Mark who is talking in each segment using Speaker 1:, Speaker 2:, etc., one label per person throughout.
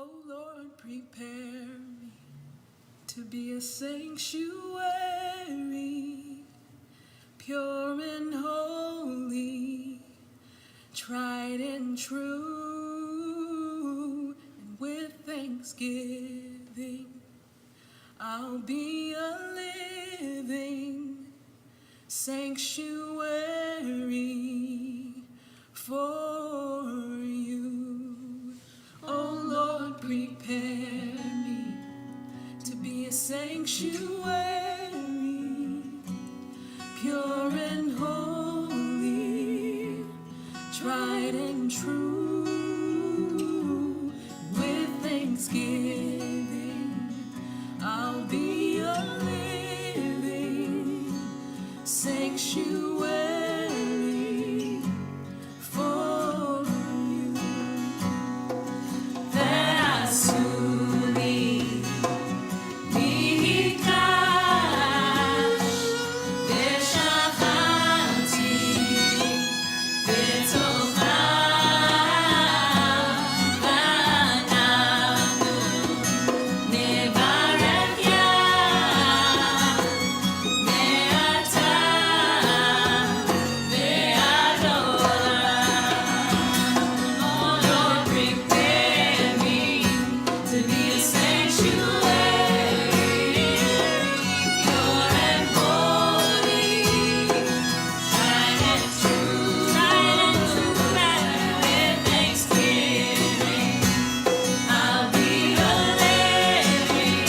Speaker 1: Oh Lord, prepare me to be a sanctuary, pure and holy, tried and true, and with thanksgiving, I'll be a living sanctuary for you. Oh Lord, prepare me to be a sanctuary, pure and holy, tried and true. With thanksgiving, I'll be a living sanctuary for you. Ve'asuni mikdash v'shachanti b'tocha v'ananu nevarech yah me'ata ve'ad olam. Oh Lord, prepare me to be a sanctuary, pure and holy, tried and true, and with thanksgiving, I'll be a living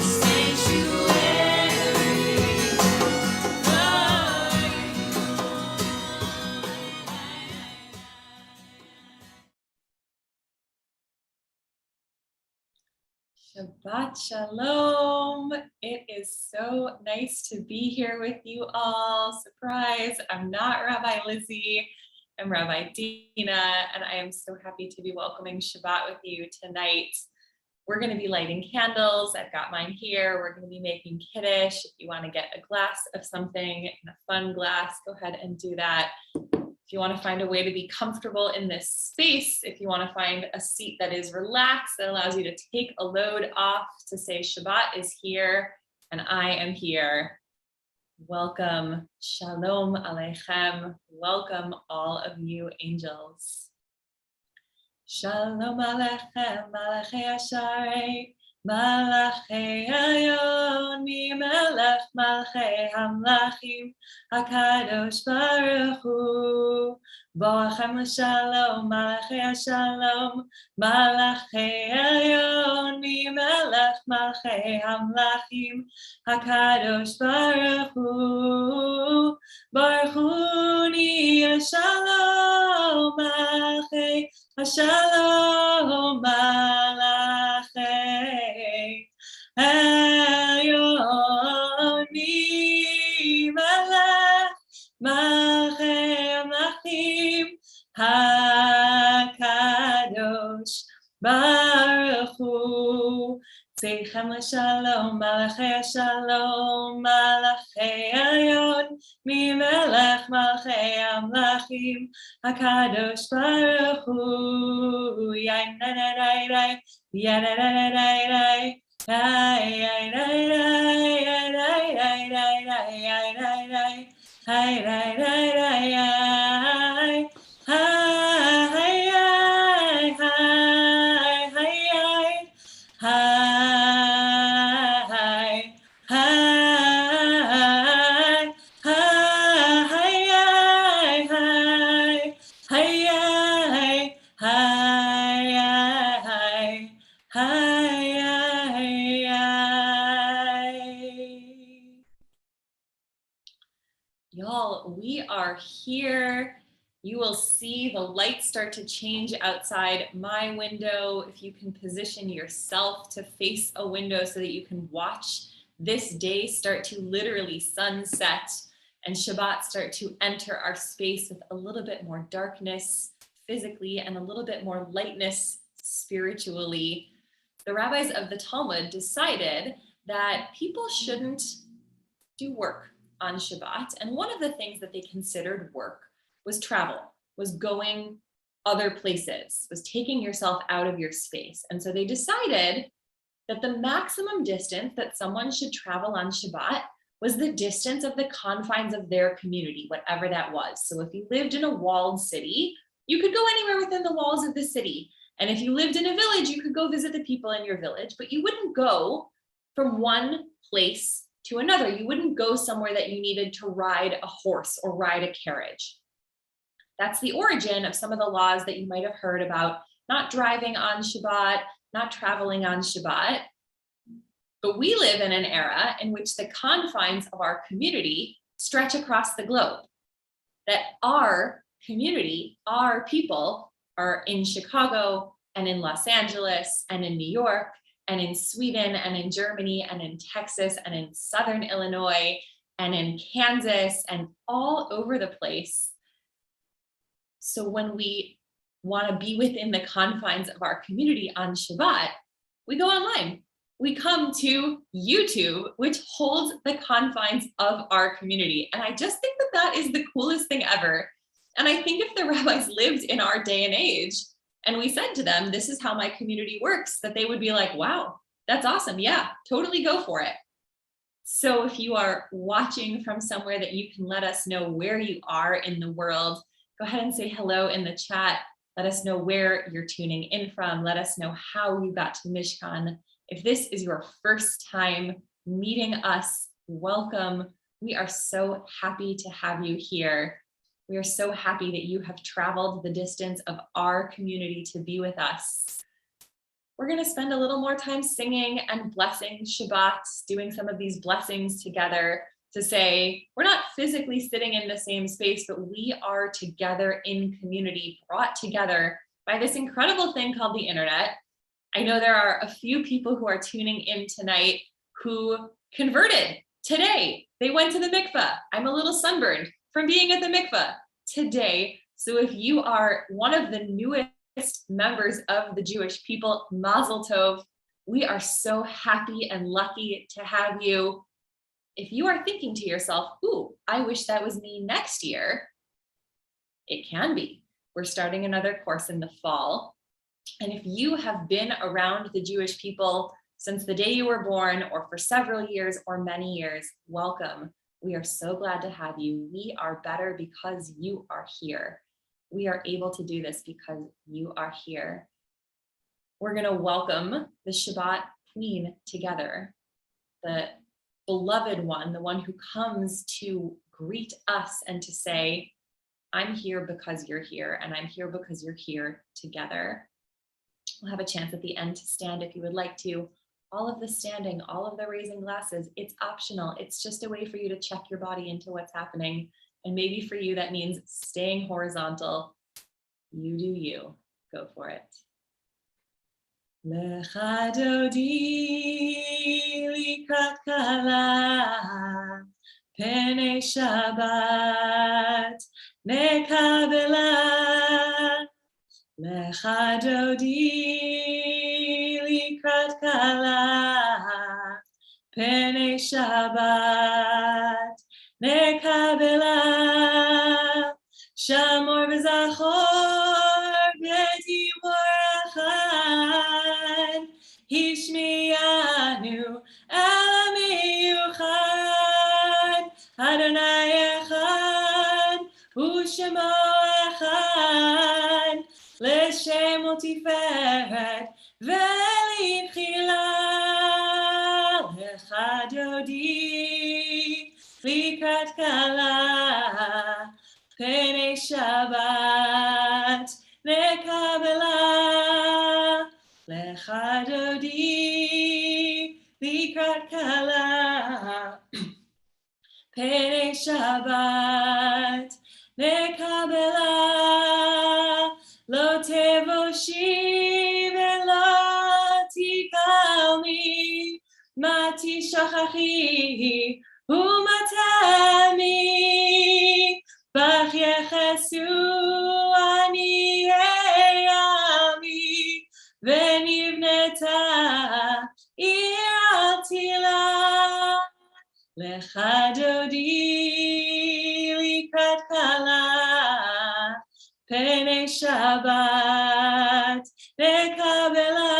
Speaker 1: sanctuary for Shabbat Shalom. It is so nice to be here with you all. Surprise, I'm not Rabbi Lizzie, I'm Rabbi Dina, and I am so happy to be welcoming Shabbat with you tonight. We're going to be lighting candles. I've got mine here. We're going to be making kiddush. If you want to get a glass of something in a fun glass, go ahead and do that. If you want to find a way to be comfortable in this space, if you want to find a seat that is relaxed, that allows you to take a load off, to say Shabbat is here and I am here. Welcome. Shalom Aleichem. Welcome all of you angels. Shalom Aleichem, Malachei Asharei, Malachei Ayon, Melech Malchei Hamlachim, HaKadosh Baruch Hu. Boachem l'shalom, Malachei Shalom, Malachei Ayon, Melech Malchei Hamlachim, HaKadosh Baruch Hu. Baruch Hu Ni Shalom, Malachei Shalom Malachei Elyon Melech Malchei Amlachim HaKadosh Baruch Hu. Tzechem l'shalom, Malachei Shalom, Malachei Elyon, Melech Malchei Amlachim, HaKadosh Baruch Hu. Yai-na-na-na-na, yai-na-na-na-na, Y'all, we are here. You will see the lights start to change outside my window. If you can position yourself to face a window so that you can watch this day start to literally sunset and Shabbat start to enter our space with a little bit more darkness physically and a little bit more lightness spiritually. The rabbis of the Talmud decided that people shouldn't do work on Shabbat. And one of the things that they considered work was travel, was going other places, was taking yourself out of your space. And so they decided that the maximum distance that someone should travel on Shabbat was the distance of the confines of their community, whatever that was. So if you lived in a walled city, you could go anywhere within the walls of the city. And if you lived in a village, you could go visit the people in your village, but you wouldn't go from one place to another. You wouldn't go somewhere that you needed to ride a horse or ride a carriage. That's the origin of some of the laws that you might have heard about not driving on Shabbat, not traveling on Shabbat. But we live in an era in which the confines of our community stretch across the globe. That our community, our people are in Chicago and in Los Angeles and in New York and in Sweden and in Germany and in Texas and in Southern Illinois and in Kansas and all over the place. So when we want to be within the confines of our community on Shabbat, we go online. We come to YouTube, which holds the confines of our community. And I just think that that is the coolest thing ever. And I think if the rabbis lived in our day and age, and we said to them, this is how my community works, that they would be like, wow, that's awesome. Yeah, totally go for it. So if you are watching from somewhere that you can let us know where you are in the world, go ahead and say hello in the chat. Let us know where you're tuning in from. Let us know how you got to Mishkan. If this is your first time meeting us, welcome. We are so happy to have you here. We are so happy that you have traveled the distance of our community to be with us. We're going to spend a little more time singing and blessing Shabbat, doing some of these blessings together to say, we're not physically sitting in the same space, but we are together in community, brought together by this incredible thing called the internet. I know there are a few people who are tuning in tonight who converted today. They went to the mikveh. I'm a little sunburned from being at the mikveh today. So if you are one of the newest members of the Jewish people, Mazel Tov, we are so happy and lucky to have you. If you are thinking to yourself, ooh, I wish that was me next year, it can be. We're starting another course in the fall. And if you have been around the Jewish people since the day you were born or for several years or many years, welcome. We are so glad to have you. We are better because you are here. We are able to do this because you are here. We're going to welcome the Shabbat Queen together, the beloved one, the one who comes to greet us and to say, I'm here because you're here, and I'm here because you're here together. We'll have a chance at the end to stand if you would like to. All of the standing, all of the raising glasses, it's optional. It's just a way for you to check your body into what's happening. And maybe for you, that means staying horizontal. You do you. Go for it. Lecha dodi likrat kala, penei Shabbat nekabela. Lecha dodi likrat kala, penei Shabbat nekabela. Shamor v'zachor v'dibor echad, hishmiyanu el miyuchad, Adonai echad, u'shemo echad, l'shemo tiferet v'litchila. Lecha dodi likrat kala, penei Shabbat nekabela. Lecha dodi likrat kala, penei Shabbat nekabela. Lo tevoshi velo tikalmi, mati shachachi umatami. Bach yechesu ani eyami, venivneta ir al tila. Lecha dodi likrat kala, penei Shabbat nekabela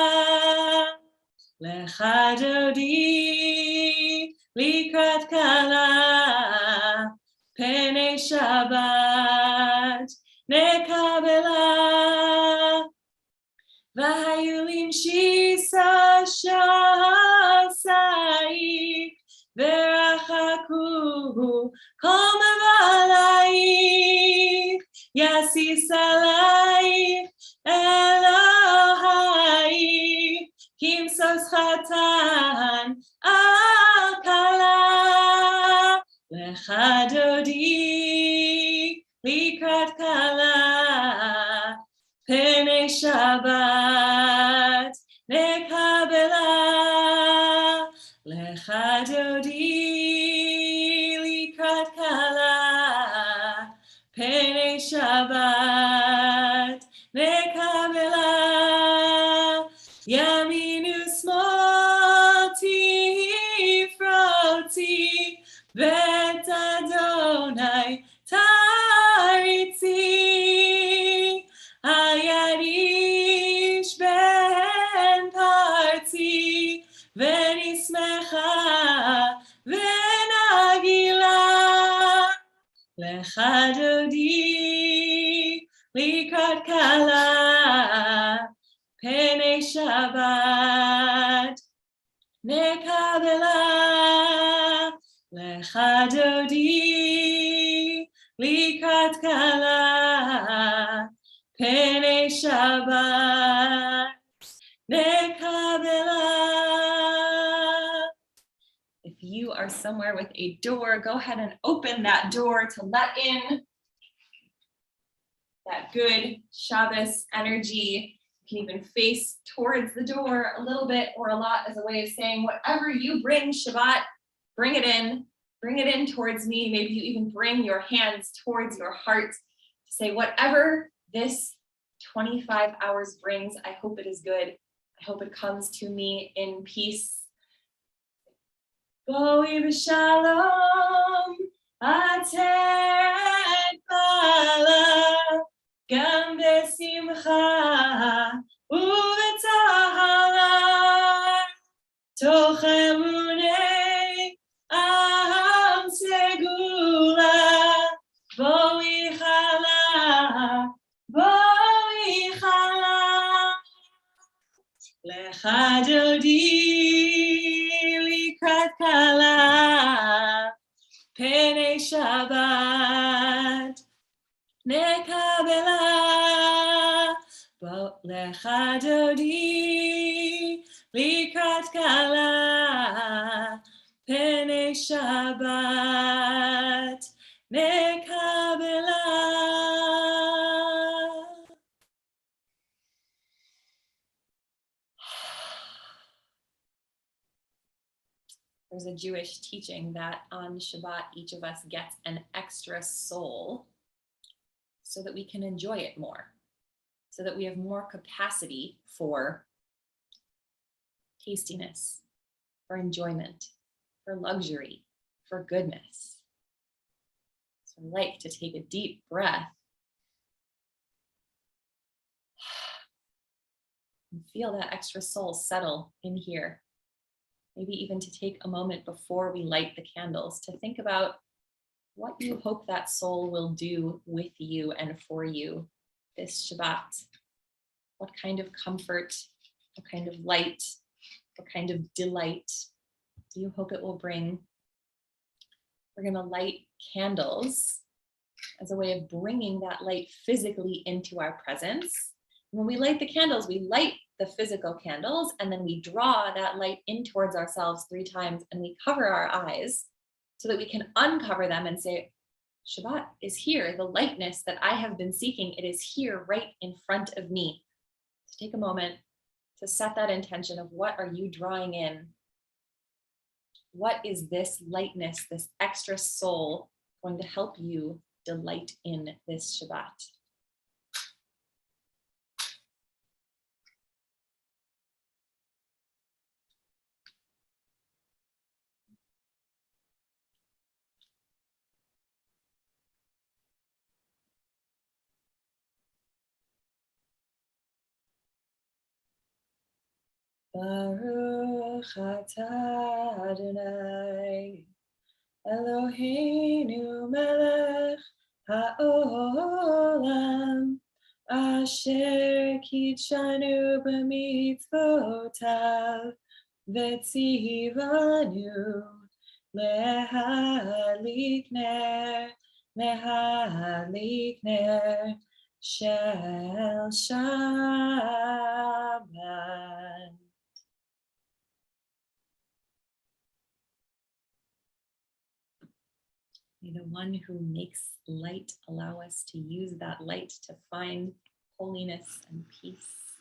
Speaker 1: lecha dodi likrat kala pene Shabbat nekabela v'hayulim shisa shasai v'rachakuhu kol mevalayich yasis alayich Elohai kimsos chatan al kala lecha dodi likrat kala pene Shabbat nekabela lecha dodi likrat kala pene Shabbat nekabela yaminu smoti froti vet Adonai taritzi Hayarish ben parti venismecha venagila lecha dodi likrat kala pene Shabbat nekabela lecha dodi likrat kala pene Shabbat nekabela. If you are somewhere with a door, go ahead and open that door to let in that good Shabbos energy. You can even face towards the door a little bit or a lot as a way of saying whatever you bring Shabbat, bring it in towards me. Maybe you even bring your hands towards your heart to say whatever this 25 hours brings, I hope it is good. I hope it comes to me in peace. Boi b'shalom, atet bala, gam b'simcha, u'v'tahara, toch emunei am segula, boi chala, lecha dodi likrat kala pene Shabbat nekabela lecha dodi likrat kala pene Shabbat nekabela. There's a Jewish teaching that on Shabbat, each of us gets an extra soul so that we can enjoy it more, so that we have more capacity for tastiness, for enjoyment, for luxury, for goodness. So I like to take a deep breath and feel that extra soul settle in here. Maybe even to take a moment before we light the candles to think about what you hope that soul will do with you and for you this Shabbat. What kind of comfort, what kind of light, what kind of delight do you hope it will bring? We're going to light candles as a way of bringing that light physically into our presence. When we light the candles, we light the physical candles, and then we draw that light in towards ourselves 3 times, and we cover our eyes so that we can uncover them and say, Shabbat is here. The lightness that I have been seeking, it is here right in front of me. So take a moment to set that intention of what are you drawing in? What is this lightness, this extra soul going to help you delight in this Shabbat? Baruch atah Adonai Eloheinu melech haolam asher kitshanu b'mitzvotav v'tzivanu להדליק ner shel Shabbat. May the one who makes light allow us to use that light to find holiness and peace.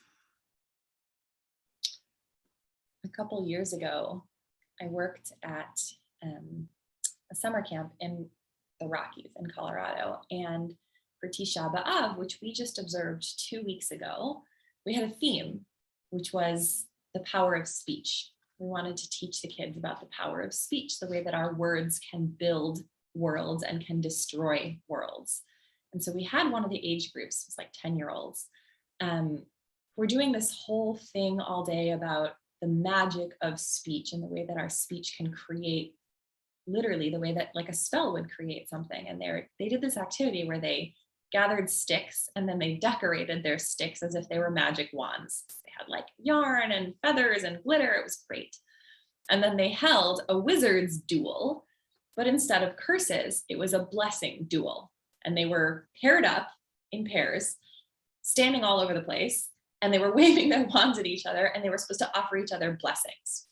Speaker 1: A couple years ago, I worked at a summer camp in the Rockies in Colorado. And for Tisha B'Av, which we just observed 2 weeks ago, we had a theme, which was the power of speech. We wanted to teach the kids about the power of speech, the way that our words can build worlds and can destroy worlds. And so we had one of the age groups, it was like 10-year-olds. We're doing this whole thing all day about the magic of speech and the way that our speech can create, literally the way that like a spell would create something. And they did this activity where they gathered sticks and then they decorated their sticks as if they were magic wands. They had like yarn and feathers and glitter. It was great. And then they held a wizard's duel, but instead of curses, it was a blessing duel. And they were paired up in pairs, standing all over the place, and they were waving their wands at each other, and they were supposed to offer each other blessings.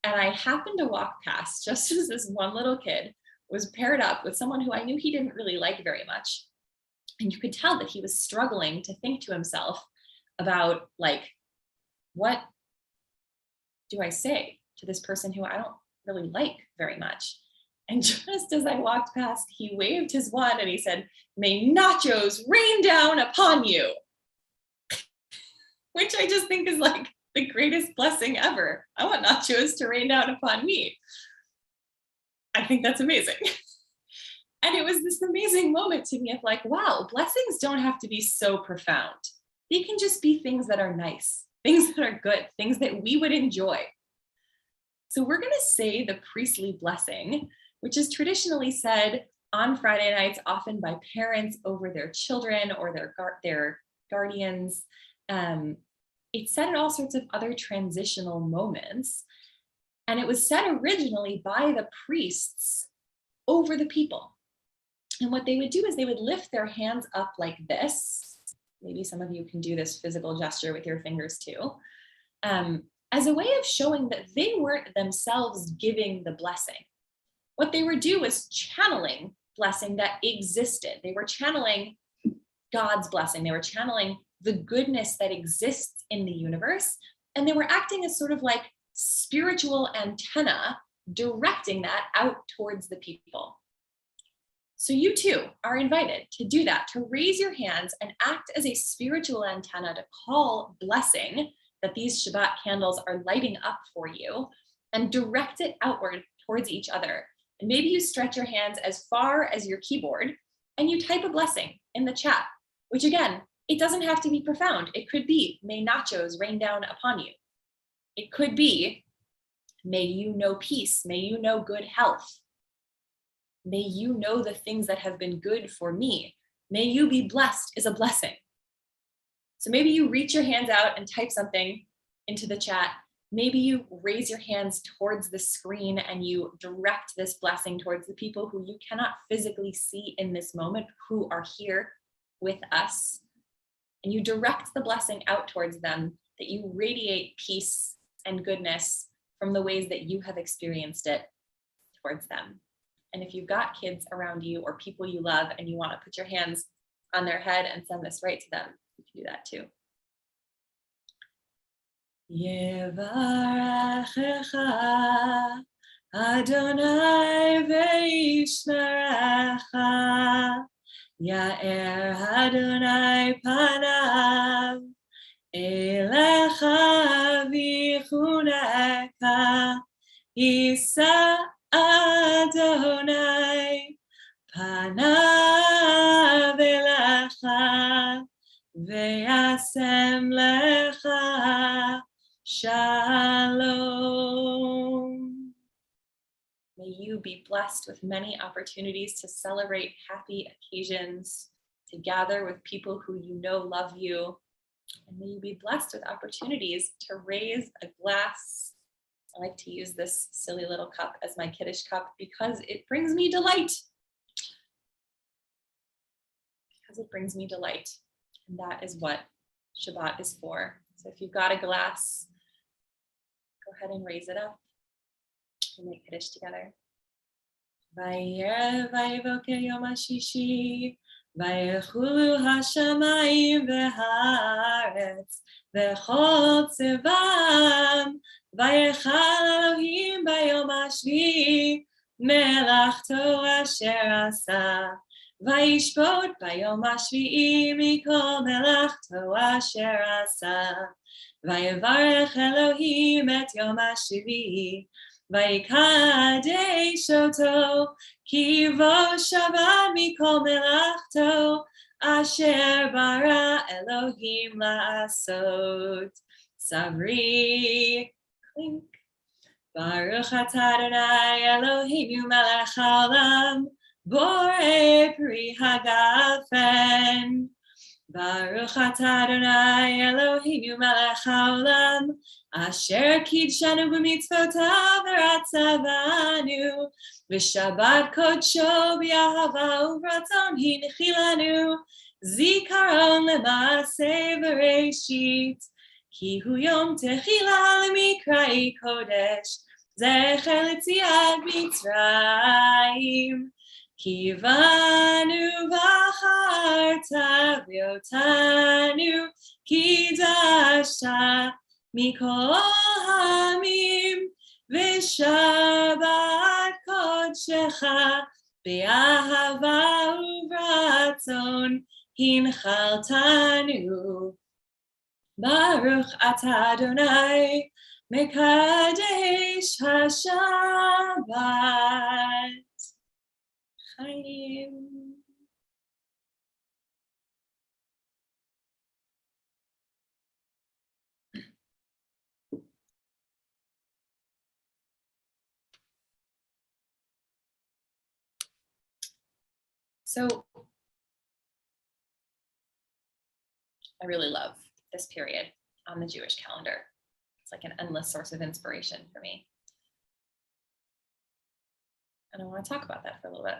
Speaker 1: And I happened to walk past just as this one little kid was paired up with someone who I knew he didn't really like very much. And you could tell that he was struggling to think to himself about like, what do I say to this person who I don't really like very much? And just as I walked past, he waved his wand and he said, "May nachos rain down upon you," which I just think is like the greatest blessing ever. I want nachos to rain down upon me. I think that's amazing. And it was this amazing moment to me of like, wow, blessings don't have to be so profound. They can just be things that are nice, things that are good, things that we would enjoy. So we're going to say the priestly blessing, which is traditionally said on Friday nights, often by parents over their children or their guardians. It's said at all sorts of other transitional moments. And it was said originally by the priests over the people. And what they would do is they would lift their hands up like this. Maybe some of you can do this physical gesture with your fingers too, as a way of showing that they weren't themselves giving the blessing. What they would do was channeling blessing that existed. They were channeling God's blessing. They were channeling the goodness that exists in the universe. And they were acting as sort of like spiritual antenna, directing that out towards the people. So you too are invited to do that, to raise your hands and act as a spiritual antenna to call blessing that these Shabbat candles are lighting up for you and direct it outward towards each other. And maybe you stretch your hands as far as your keyboard and you type a blessing in the chat, which again, it doesn't have to be profound. It could be, may nachos rain down upon you. It could be, may you know peace, may you know good health. May you know the things that have been good for me. May you be blessed is a blessing. So maybe you reach your hands out and type something into the chat. Maybe you raise your hands towards the screen and you direct this blessing towards the people who you cannot physically see in this moment, who are here with us. And you direct the blessing out towards them, that you radiate peace and goodness from the ways that you have experienced it towards them. And if you've got kids around you or people you love and you want to put your hands on their head and send this right to them, you can do that too. Yevarechecha Adonai ve'yishmerecha Ya'er Adonai panav elecha v'chuneka Yisa Adonai panav elecha ve'yasem lecha Shalom. May you be blessed with many opportunities to celebrate happy occasions, to gather with people who you know love you, and may you be blessed with opportunities to raise a glass. I like to use this silly little cup as my Kiddush cup because it brings me delight. Because it brings me delight. And that is what Shabbat is for. So if you've got a glass, go ahead and raise it up. We'll make Kiddush together. Vayerev vayevoker yom hashishi, vayechulu hashamayim v'haaretz, v'chol tzevam, vayechal Elohim bayom hashvi, melachto asher asa, vayishpot bayom hashvi'i mikol melachto asher asa, vayevarech Elohim et yom hashvi, Vayikadesh oto, ki vo Shabbat mikol melachto, asher bara Elohim la'asot. Savri, clink. Baruch atah Adonai Eloheinu melech haolam, borei pri hagafen. Baruch atah Adonai Eloheinu melech haolam, asher kidshanu b'mitzvotav v'ratzavanu, v'shabbat kodsho b'ahava u'ratzon hinchilanu, zikaron l'maaseh v'reishit, ki hu yom techila l'mikrai kodesh, zecher l'tziat Mitzrayim. Kivanu v'acharta v'yotanu kidashta mikol hamim v'shabbat kodshecha be'ahava u'vratzon hinchaltanu. Baruch atah Adonai mekadesh hashabbat. So I really love this period on the Jewish calendar. It's like an endless source of inspiration for me. And I want to talk about that for a little bit.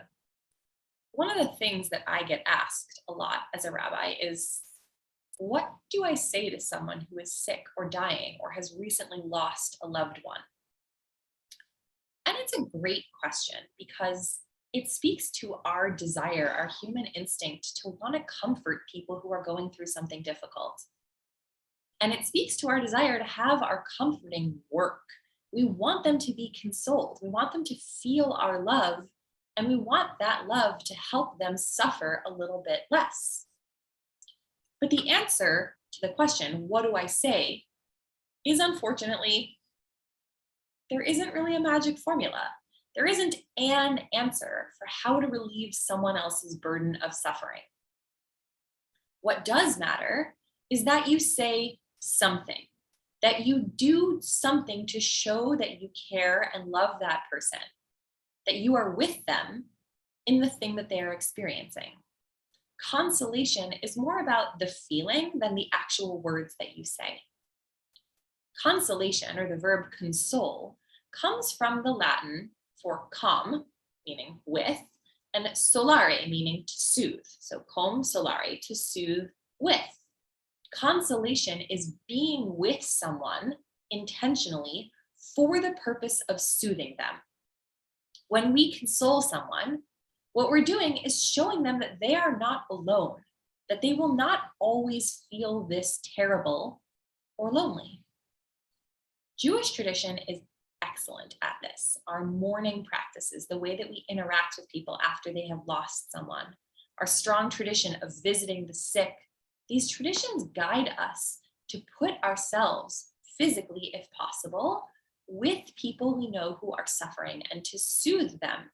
Speaker 1: One of the things that I get asked a lot as a rabbi is, what do I say to someone who is sick or dying or has recently lost a loved one? And it's a great question because it speaks to our desire, our human instinct to want to comfort people who are going through something difficult. And it speaks to our desire to have our comforting work. We want them to be consoled. We want them to feel our love, and we want that love to help them suffer a little bit less. But the answer to the question, what do I say, is unfortunately, there isn't really a magic formula. There isn't an answer for how to relieve someone else's burden of suffering. What does matter is that you say something, that you do something to show that you care and love that person, that you are with them in the thing that they are experiencing. Consolation is more about the feeling than the actual words that you say. Consolation, or the verb console, comes from the Latin for com, meaning with, and solare, meaning to soothe. So cum solare, to soothe with. Consolation is being with someone intentionally for the purpose of soothing them. When we console someone, what we're doing is showing them that they are not alone, that they will not always feel this terrible or lonely. Jewish tradition is excellent at this. Our mourning practices, the way that we interact with people after they have lost someone, our strong tradition of visiting the sick, these traditions guide us to put ourselves physically, if possible, with people we know who are suffering and to soothe them.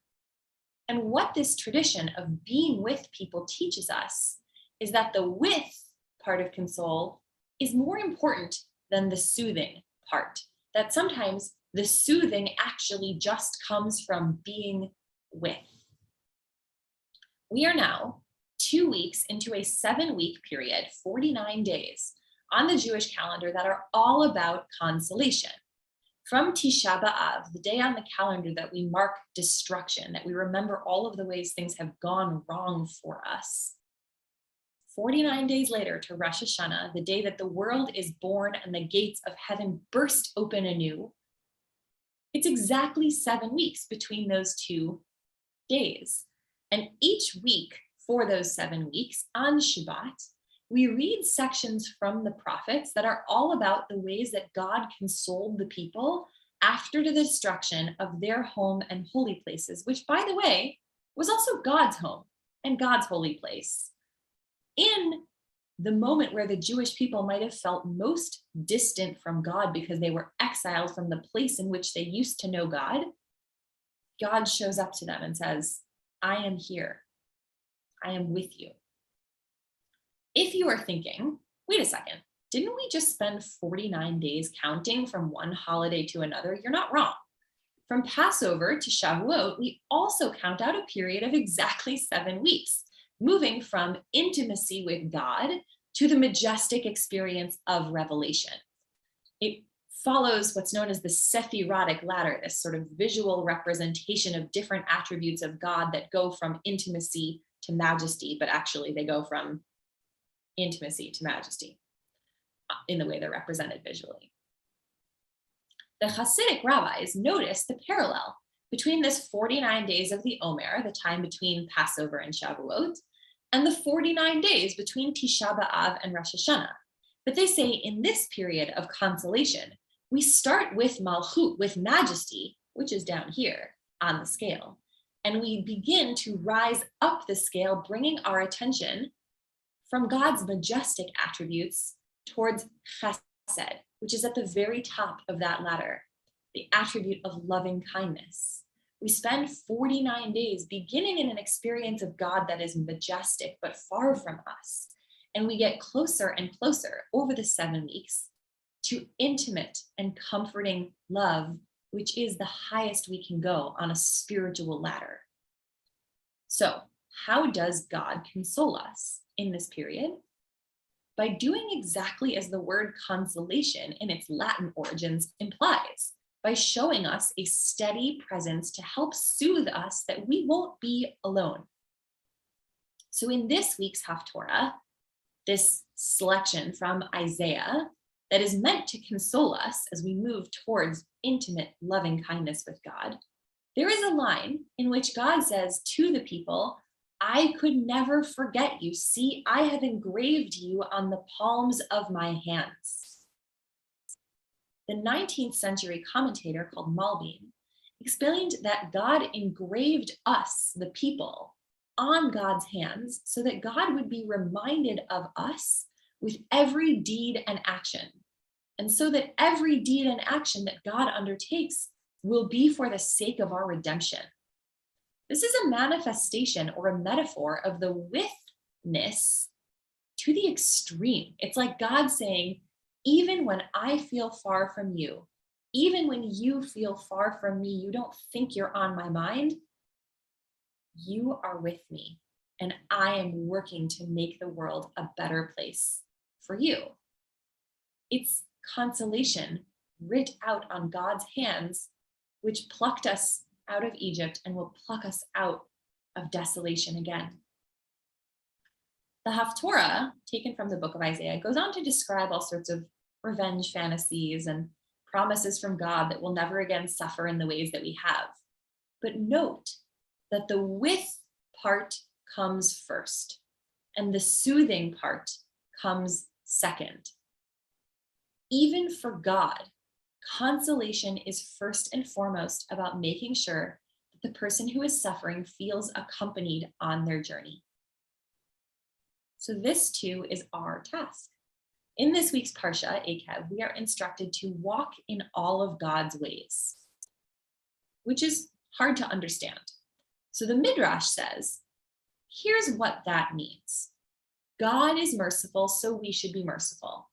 Speaker 1: And what this tradition of being with people teaches us is that the with part of console is more important than the soothing part, that sometimes the soothing actually just comes from being with. We are now 2 weeks into a 7-week period, 49 days, on the Jewish calendar that are all about consolation. From Tisha B'Av, the day on the calendar that we mark destruction, that we remember all of the ways things have gone wrong for us, 49 days later to Rosh Hashanah, the day that the world is born and the gates of heaven burst open anew, it's exactly 7 weeks between those 2 days. And each week for those 7 weeks on Shabbat, we read sections from the prophets that are all about the ways that God consoled the people after the destruction of their home and holy places, which, by the way, was also God's home and God's holy place. In the moment where the Jewish people might have felt most distant from God because they were exiled from the place in which they used to know God, God shows up to them and says, I am here. I am with you. If you are thinking, wait a second, didn't we just spend 49 days counting from one holiday to another? You're not wrong. From Passover to Shavuot, we also count out a period of exactly 7 weeks, moving from intimacy with God to the majestic experience of revelation. It follows what's known as the Sephirotic ladder, this sort of visual representation of different attributes of God that go from intimacy to majesty, but actually they go from intimacy to majesty in the way they're represented visually. The Hasidic rabbis noticed the parallel between this 49 days of the Omer, the time between Passover and Shavuot, and the 49 days between Tisha B'Av and Rosh Hashanah. But they say in this period of consolation, we start with Malchut, with majesty, which is down here on the scale, and we begin to rise up the scale, bringing our attention from God's majestic attributes towards chesed, which is at the very top of that ladder, the attribute of loving kindness. We spend 49 days beginning in an experience of God that is majestic but far from us. And we get closer and closer over the 7 weeks to intimate and comforting love, which is the highest we can go on a spiritual ladder. So, how does God console us in this period? By doing exactly as the word consolation in its Latin origins implies, by showing us a steady presence to help soothe us that we won't be alone. So in this week's Haftorah, this selection from Isaiah that is meant to console us as we move towards intimate loving kindness with God, there is a line in which God says to the people, I could never forget you. See, I have engraved you on the palms of my hands. The 19th century commentator called Malbim explained that God engraved us, the people, on God's hands so that God would be reminded of us with every deed and action. And so that every deed and action that God undertakes will be for the sake of our redemption. This is a manifestation or a metaphor of the withness to the extreme. It's like God saying, even when I feel far from you, even when you feel far from me, you don't think you're on my mind, you are with me, and I am working to make the world a better place for you. It's consolation writ out on God's hands, which plucked us out of Egypt and will pluck us out of desolation again. The Haftorah, taken from the book of Isaiah, goes on to describe all sorts of revenge fantasies and promises from God that we'll never again suffer in the ways that we have. But note that the with part comes first, and the soothing part comes second. Even for God, consolation is first and foremost about making sure that the person who is suffering feels accompanied on their journey. So this too is our task. In this week's Parsha, Akev, we are instructed to walk in all of God's ways, which is hard to understand. So the Midrash says, here's what that means. God is merciful, so we should be merciful.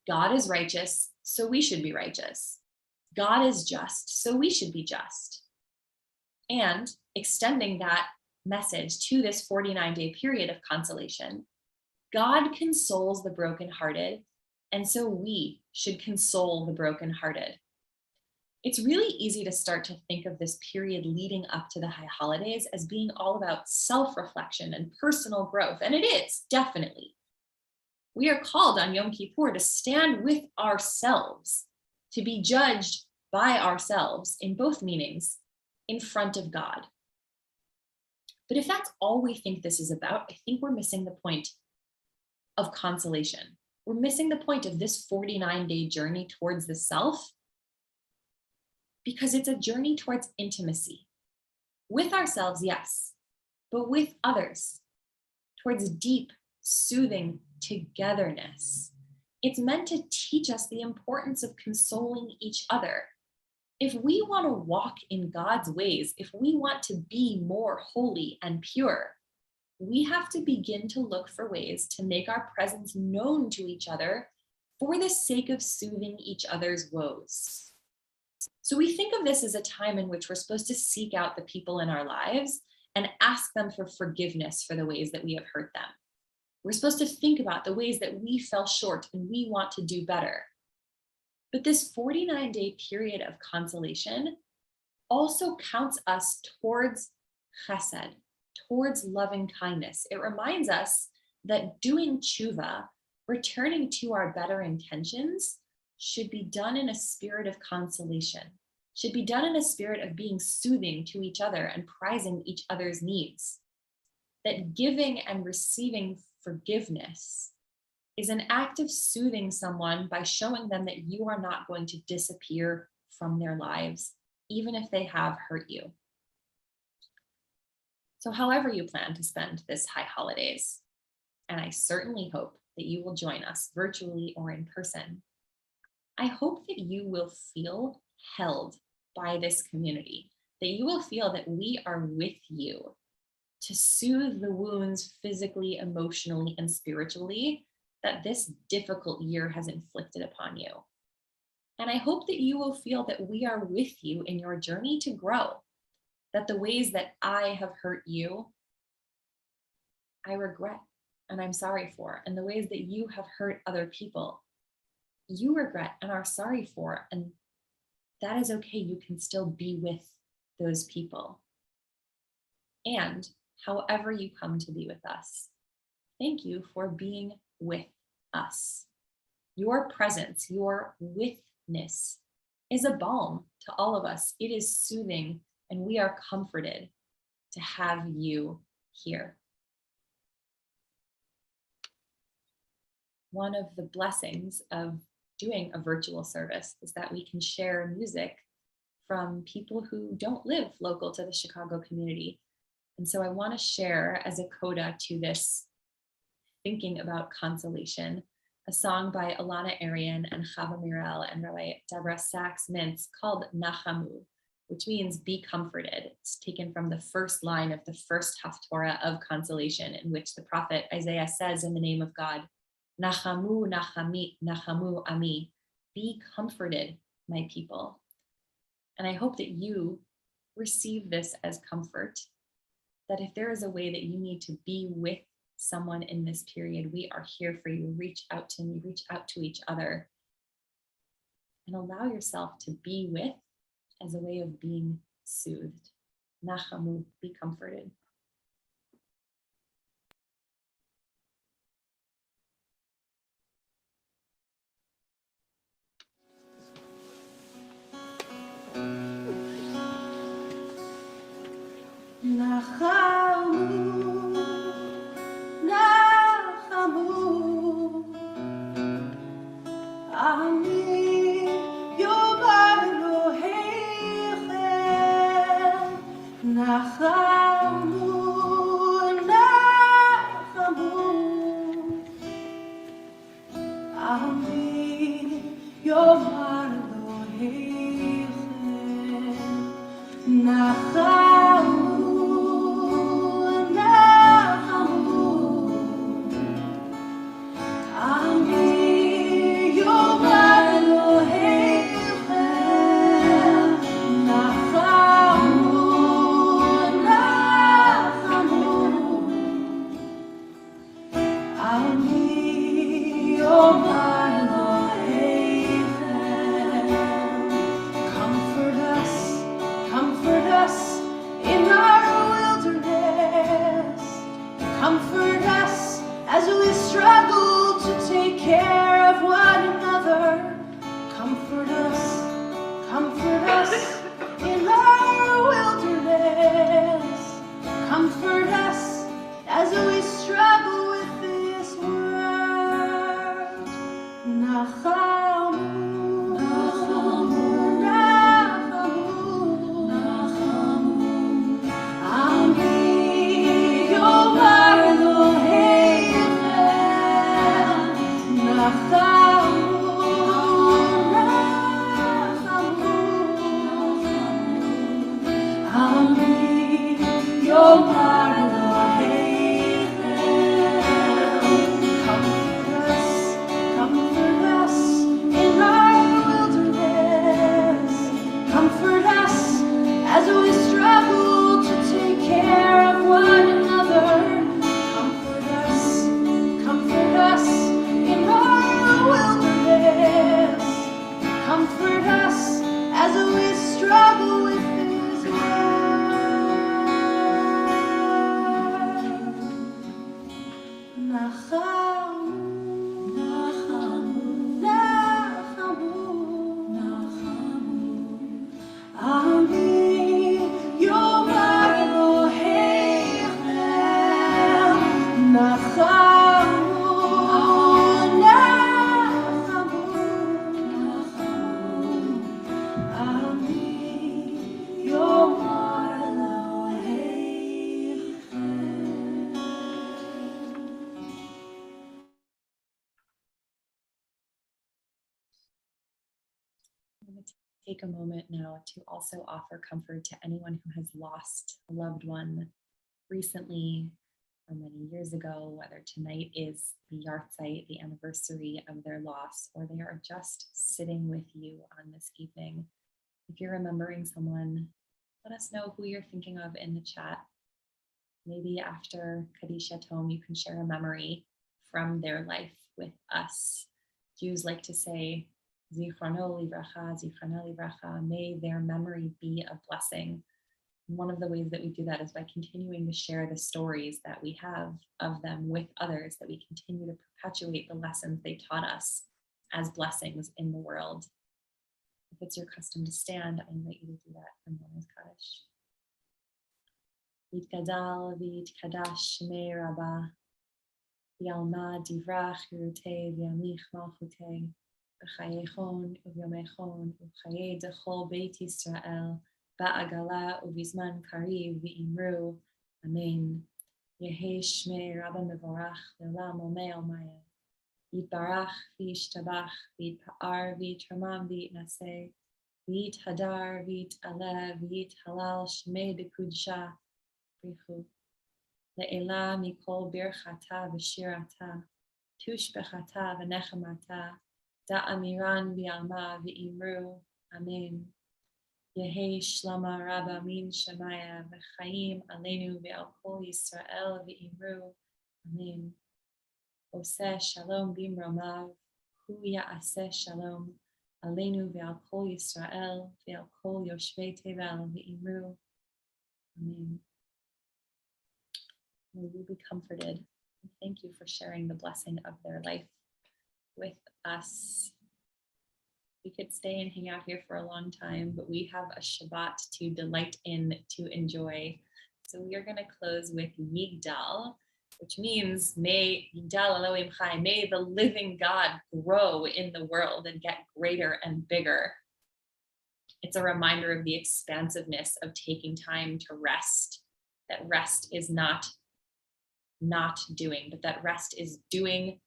Speaker 1: God is righteous, so we should be righteous. God is just, so we should be just. And extending that message to this 49-day period of consolation, God consoles the brokenhearted, and so we should console the brokenhearted. It's really easy to start to think of this period leading up to the high holidays as being all about self-reflection and personal growth, and it is, definitely. We are called on Yom Kippur to stand with ourselves, to be judged by ourselves in both meanings in front of God. But if that's all we think this is about, I think we're missing the point of consolation. We're missing the point of this 49-day journey towards the self, because it's a journey towards intimacy with ourselves, yes, but with others, towards deep, soothing togetherness. It's meant to teach us the importance of consoling each other. If we want to walk in God's ways, if we want to be more holy and pure, we have to begin to look for ways to make our presence known to each other for the sake of soothing each other's woes. So we think of this as a time in which we're supposed to seek out the people in our lives and ask them for forgiveness for the ways that we have hurt them. We're supposed to think about the ways that we fell short and we want to do better. But this 49-day period of consolation also counts us towards chesed, towards loving kindness. It reminds us that doing tshuva, returning to our better intentions, should be done in a spirit of consolation, should be done in a spirit of being soothing to each other and prizing each other's needs. That giving and receiving forgiveness is an act of soothing someone by showing them that you are not going to disappear from their lives, even if they have hurt you. So however you plan to spend this high holidays, and I certainly hope that you will join us virtually or in person, I hope that you will feel held by this community, that you will feel that we are with you to soothe the wounds physically, emotionally, and spiritually that this difficult year has inflicted upon you. And I hope that you will feel that we are with you in your journey to grow, that the ways that I have hurt you, I regret and I'm sorry for, and the ways that you have hurt other people, you regret and are sorry for, and that is okay. You can still be with those people. And however you come to be with us, thank you for being with us. Your presence, your witness is a balm to all of us. It is soothing, and we are comforted to have you here. One of the blessings of doing a virtual service is that we can share music from people who don't live local to the Chicago community. And so I want to share as a coda to this thinking about consolation, a song by Alana Arian and Chava Mirel and Rabbi Deborah Sachs-Mintz called Nachamu, which means be comforted. It's taken from the first line of the first Haftorah of consolation, in which the prophet Isaiah says in the name of God, Nachamu, Nachami, Nachamu, Ami, be comforted, my people. And I hope that you receive this as comfort, that if there is a way that you need to be with someone in this period, we are here for you. Reach out to me, reach out to each other, and allow yourself to be with as a way of being soothed. Nachamu, be comforted.
Speaker 2: Nachamu, Nachamu, Ami Yobar Elohechem. Nachamu, Nachamu, Ami Yobar Elohechem. Nachamu. Ami, Yobar Elohechem.
Speaker 1: I'm going to take a moment now to also offer comfort to anyone who has lost a loved one recently or many years ago, whether tonight is the yahrzeit, the anniversary of their loss, or they are just sitting with you on this evening. If you're remembering someone, let us know who you're thinking of in the chat. Maybe after Kaddish Yatom, you can share a memory from their life with us. Jews like to say, Zichrono livracha, Zichrona livracha, may their memory be a blessing. And one of the ways that we do that is by continuing to share the stories that we have of them with others, that we continue to perpetuate the lessons they taught us as blessings in the world. If it's your custom to stand, I invite you to do that for Mormons Kaddish. Yitgadal v'yitkadash shmei Rabbah, v'yalma divrach yirutei v'yamich malchutei, v'chayechon uvyomechon u'chayei dechol beit Yisrael, ba'agala u'vizman kariv v'imru, Amen. Yehi shmei Rabbah mevorach le'olam omei omaya. Yitbarach v'yishtabach v'yitpa'ar v'yitramam v'yitnaseh, v'yithadar v'yit'aleh v'yithalal shmei b'kudsha. Le'ela mikol birchata v'shirata, tushbechata v'nechamata, da'amiran v'yalma v'imru, Amen. Yehi shlama Rabbah min shemaya v'chaim aleinu v'al kol Yisrael v'imru, Amen. Oseh shalom bimromav, hu ya'aseh shalom, aleinu v'al kol Yisrael v'al kol yoshvei tevel v'imru, Amen. May you be comforted. Thank you for sharing the blessing of their life with us. We could stay and hang out here for a long time, but we have a Shabbat to delight in, to enjoy. So we are going to close with Yigdal, which means may Yigdal Elohim Chai, may the living God grow in the world and get greater and bigger. It's a reminder of the expansiveness of taking time to rest, that rest is not doing, but that rest is doing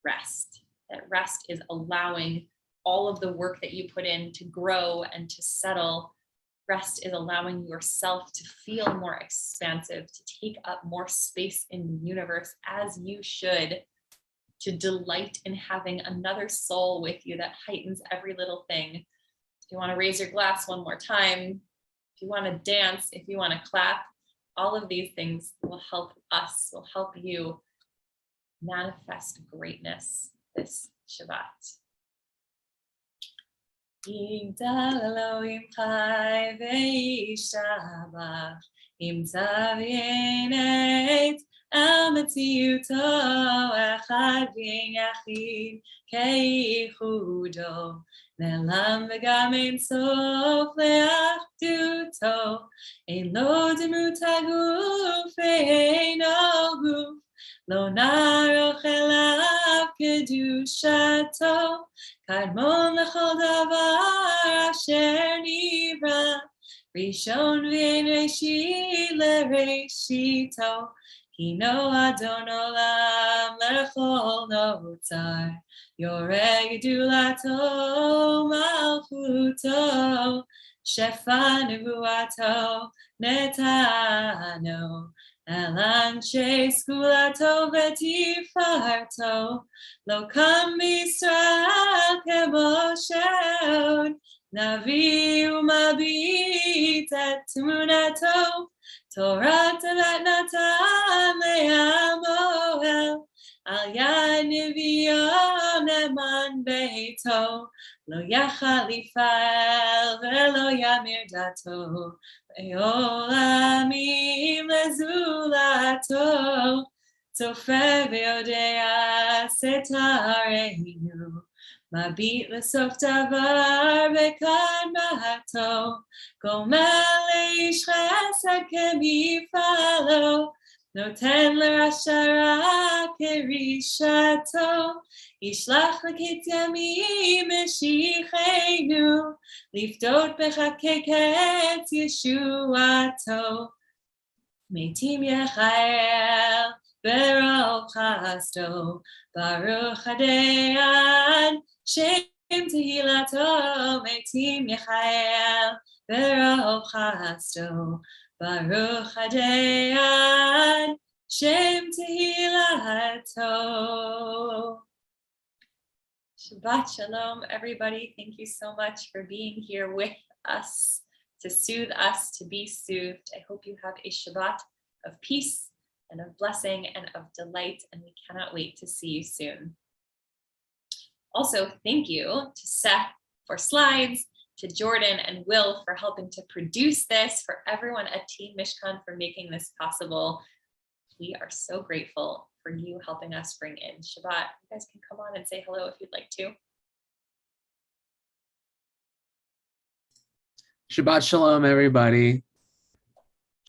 Speaker 1: rest. That rest is allowing all of the work that you put in to grow and to settle. Rest is allowing yourself to feel more expansive, to take up more space in the universe as you should, to delight in having another soul with you that heightens every little thing. If you want to raise your glass one more time, if you want to dance, if you want to clap, all of these things will help us, will help you manifest greatness this Shabbat. Yigdal Elohim Chai v'yishabach, imtza v'yenet el metziuto echad v'yachid keichudo, le'elam v'gam ein sof le'achduto, ein lo demut haguf ve'eino guf, lo naroch elav kedushato, kadmon lechol davar asher nivra, rishon v'ein reshit lereshito, ki no adon olam lechol notzar, yoreh gedulato malchuto, shefa nevuato netano, elanche skulato vetifarto, lo kam Yisrael kemosheod, navi umabit et tmunato, Torah tevet natan le'amoel, al yad nevi'o neman beito, lo yachal yifa'el velo yamir dato, ve'olamim lezulato, tzofeh ve'odea setareinu, mabit lesof davar v'kadmato, gomer leish chesed kemifalo, noten l'rasha ra kerishato, ישלח לקץ ימים משיחנו, לפדות בחבקי קץ ישועתו. מתים יחייל ברוב חסדו, ברוך הדיין שם תהילתו. מתים יחייל ברוב חסדו, ברוך הדיין שם תהילתו. Shabbat Shalom, everybody. Thank you so much for being here with us, to soothe us, to be soothed. I hope you have a Shabbat of peace and of blessing and of delight, and we cannot wait to see you soon. Also, thank you to Seth for slides, to Jordan and Will for helping to produce this, for everyone at Team Mishkan for making this possible. We are so grateful for you helping us bring in Shabbat. You guys can come on and say hello if you'd like to.
Speaker 3: Shabbat Shalom, everybody.